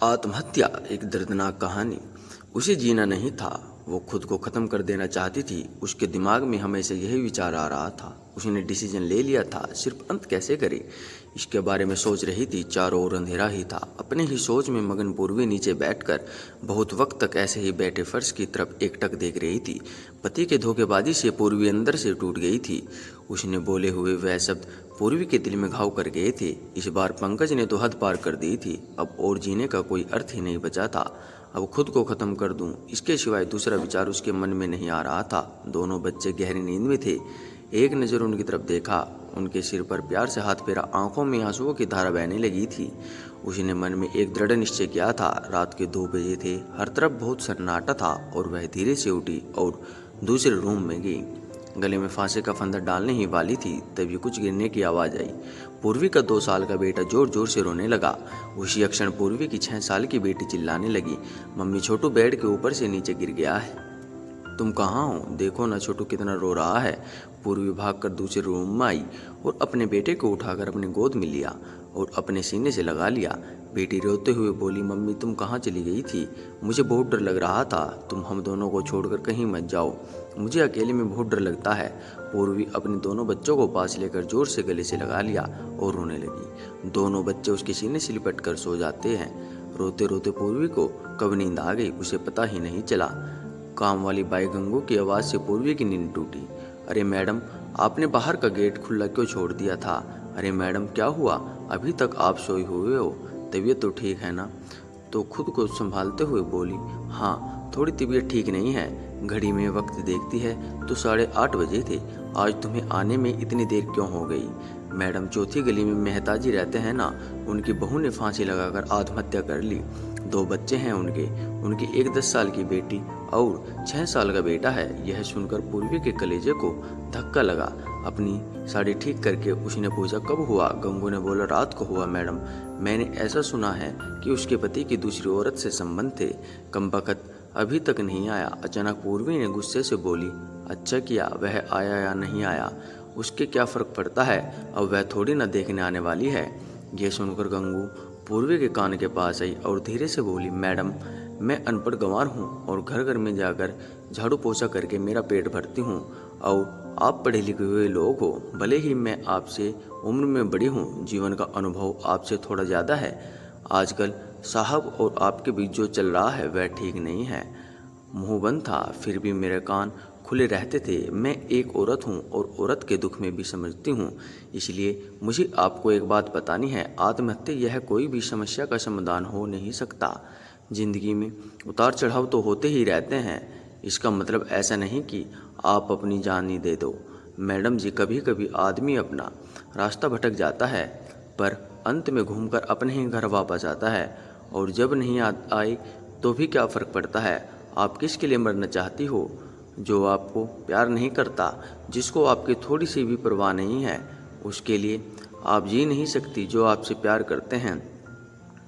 आत्महत्या एक दर्दनाक कहानी। उसे जीना नहीं था, वो खुद को ख़त्म कर देना चाहती थी। उसके दिमाग में हमेशा यही विचार आ रहा था। उसने डिसीजन ले लिया था, सिर्फ अंत कैसे करे इसके बारे में सोच रही थी। चारों ओर अंधेरा ही था। अपने ही सोच में मगन पूर्वी नीचे बैठकर बहुत वक्त तक ऐसे ही बैठे फर्श की तरफ एकटक देख रही थी। पति के धोखेबाजी से पूर्वी अंदर से टूट गई थी। उसने बोले हुए वह शब्द पूर्वी के दिल में घाव कर गए थे। इस बार पंकज ने तो हद पार कर दी थी। अब और जीने का कोई अर्थ ही नहीं बचा था। अब खुद को ख़त्म कर दूं, इसके सिवाय दूसरा विचार उसके मन में नहीं आ रहा था। दोनों बच्चे गहरी नींद में थे। एक नज़र उनकी तरफ देखा, उनके सिर पर प्यार से हाथ फेरा, आंखों में आंसुओं की धारा बहने लगी थी। उसने मन में एक दृढ़ निश्चय किया था। रात के 2 बजे थे, हर तरफ बहुत सन्नाटा था और वह धीरे से उठी और दूसरे रूम में गई। गले में फांसे का फंदा डालने ही वाली थी, तभी कुछ गिरने की आवाज़ आई। पूर्वी का 2 साल का बेटा जोर जोर से रोने लगा। उसी क्षण पूर्वी की 6 साल की बेटी चिल्लाने लगी, मम्मी छोटू बेड के ऊपर से नीचे गिर गया है। तुम कहाँ हो? देखो ना छोटू कितना रो रहा है। पूर्वी भागकर दूसरे रूम में आई और अपने बेटे को उठाकर अपनी गोद में लिया और अपने सीने से लगा लिया। बेटी रोते हुए बोली, मम्मी तुम कहाँ चली गई थी? मुझे बहुत डर लग रहा था। तुम हम दोनों को छोड़कर कहीं मत जाओ, मुझे अकेले में बहुत डर लगता है। पूर्वी अपने दोनों बच्चों को पास लेकर जोर से गले से लगा लिया और रोने लगी। दोनों बच्चे उसके सीने से लिपट कर सो जाते हैं। रोते रोते पूर्वी को कब नींद आ गई उसे पता ही नहीं चला। काम वाली बाई गंगू की आवाज़ से पूर्वी की नींद टूटी। अरे मैडम, आपने बाहर का गेट खुला क्यों छोड़ दिया था? अरे मैडम क्या हुआ? अभी तक आप सोई हुए हो? तबीयत तो ठीक है ना? तो खुद को संभालते हुए बोली, हाँ थोड़ी तबीयत ठीक नहीं है। घड़ी में वक्त देखती है तो 8:30 बजे थे। आज तुम्हें आने में इतनी देर क्यों हो गई? मैडम चौथी गली में मेहताजी रहते हैं ना, उनकी बहू ने फांसी लगाकर आत्महत्या कर ली। 2 बच्चे हैं उनकी एक 10 साल की बेटी और 6 साल का बेटा है। यह सुनकर पूर्वी के कलेजे को धक्का लगा। अपनी साड़ी ठीक करके उसने पूछा, कब हुआ? गंगू ने बोला, रात को हुआ मैडम। मैंने ऐसा सुना है कि उसके पति की दूसरी औरत से संबंध थे। कमबख्त अभी तक नहीं आया। अचानक पूर्वी ने गुस्से से बोली, अच्छा किया, वह आया या नहीं आया उसके क्या फ़र्क पड़ता है? अब वह थोड़ी ना देखने आने वाली है। यह सुनकर गंगू पूर्वी के कान के पास आई और धीरे से बोली, मैडम मैं अनपढ़ गंवार हूँ और घर घर में जाकर झाड़ू पोछा करके मेरा पेट भरती हूँ और आप पढ़े लिखे हुए लोग हो। भले ही मैं आपसे उम्र में बड़ी हूँ, जीवन का अनुभव आपसे थोड़ा ज़्यादा है। आजकल साहब और आपके बीच जो चल रहा है वह ठीक नहीं है। मुंह बंद था फिर भी मेरे कान खुले रहते थे। मैं एक औरत हूँ और औरत के दुख में भी समझती हूँ, इसलिए मुझे आपको एक बात बतानी है। आत्महत्या यह कोई भी समस्या का समाधान हो नहीं सकता। जिंदगी में उतार चढ़ाव तो होते ही रहते हैं। इसका मतलब ऐसा नहीं कि आप अपनी जान ही दे दो। मैडम जी, कभी कभी आदमी अपना रास्ता भटक जाता है पर अंत में घूमकर अपने ही घर वापस आता है। और जब नहीं आई तो भी क्या फ़र्क पड़ता है? आप किसके लिए मरना चाहती हो? जो आपको प्यार नहीं करता, जिसको आपकी थोड़ी सी भी परवाह नहीं है, उसके लिए आप जी नहीं सकती। जो आपसे प्यार करते हैं,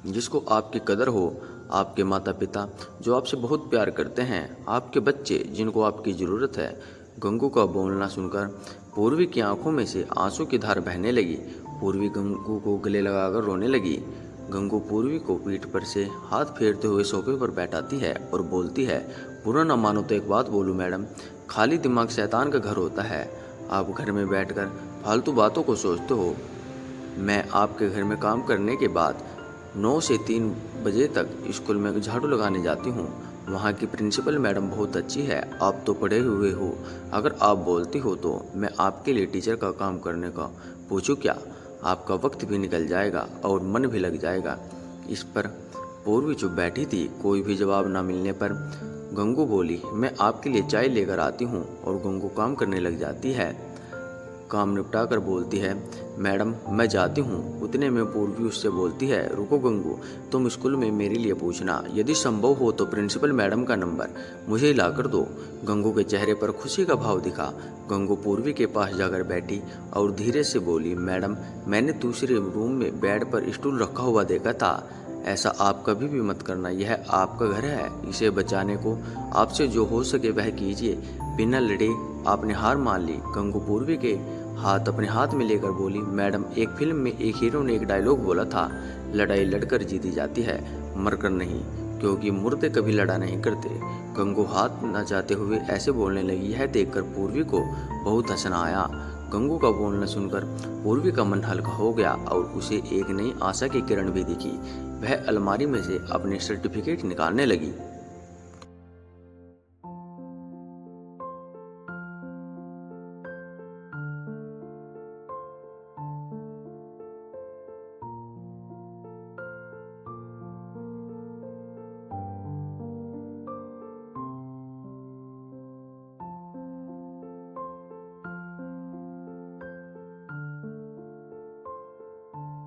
जिसको आपकी कदर हो, आपके माता पिता जो आपसे बहुत प्यार करते हैं, आपके बच्चे जिनको आपकी ज़रूरत है। गंगू का बोलना सुनकर पूर्वी की आंखों में से आंसू की धार बहने लगी। पूर्वी गंगू को गले लगाकर रोने लगी। गंगू पूर्वी को पीठ पर से हाथ फेरते हुए सोफे पर बैठाती है और बोलती है, बुरा ना मानो तो एक बात बोलूं मैडम, खाली दिमाग शैतान का घर होता है। आप घर में बैठकर फालतू बातों को सोचते हो। मैं आपके घर में काम करने के बाद 9 से 3 बजे तक स्कूल में झाड़ू लगाने जाती हूँ। वहाँ की प्रिंसिपल मैडम बहुत अच्छी है। आप तो पढ़े हुए हो, अगर आप बोलती हो तो मैं आपके लिए टीचर का काम करने का पूछूं क्या? आपका वक्त भी निकल जाएगा और मन भी लग जाएगा। इस पर पूर्वी चुप बैठी थी। कोई भी जवाब न मिलने पर गंगू बोली, मैं आपके लिए चाय लेकर आती हूँ। और गंगू काम करने लग जाती है। काम निपटा कर बोलती है, मैडम मैं जाती हूँ। उतने में पूर्वी उससे बोलती है, रुको गंगू, तुम स्कूल में मेरे लिए पूछना, यदि संभव हो तो प्रिंसिपल मैडम का नंबर मुझे ला कर दो। गंगू के चेहरे पर खुशी का भाव दिखा। गंगू पूर्वी के पास जाकर बैठी और धीरे से बोली, मैडम मैंने दूसरे रूम में बेड पर स्टूल रखा हुआ देखा था। ऐसा आप कभी भी मत करना, यह आपका घर है। इसे बचाने को आपसे जो हो सके वह कीजिए। बिना लड़े आपने हार मान ली। गंगू पूर्वी के हाथ अपने हाथ में लेकर बोली, मैडम एक फिल्म में एक हीरो ने एक डायलॉग बोला था, लड़ाई लड़कर जीती जाती है, मरकर नहीं, क्योंकि मुर्दे कभी लड़ा नहीं करते। गंगू हाथ नचाते हुए ऐसे बोलने लगी। यह देखकर पूर्वी को बहुत हंसना आया। गंगू का बोलना सुनकर पूर्वी का मन हल्का हो गया और उसे एक नई आशा की किरण भी दिखी। वह अलमारी में से अपने सर्टिफिकेट निकालने लगी।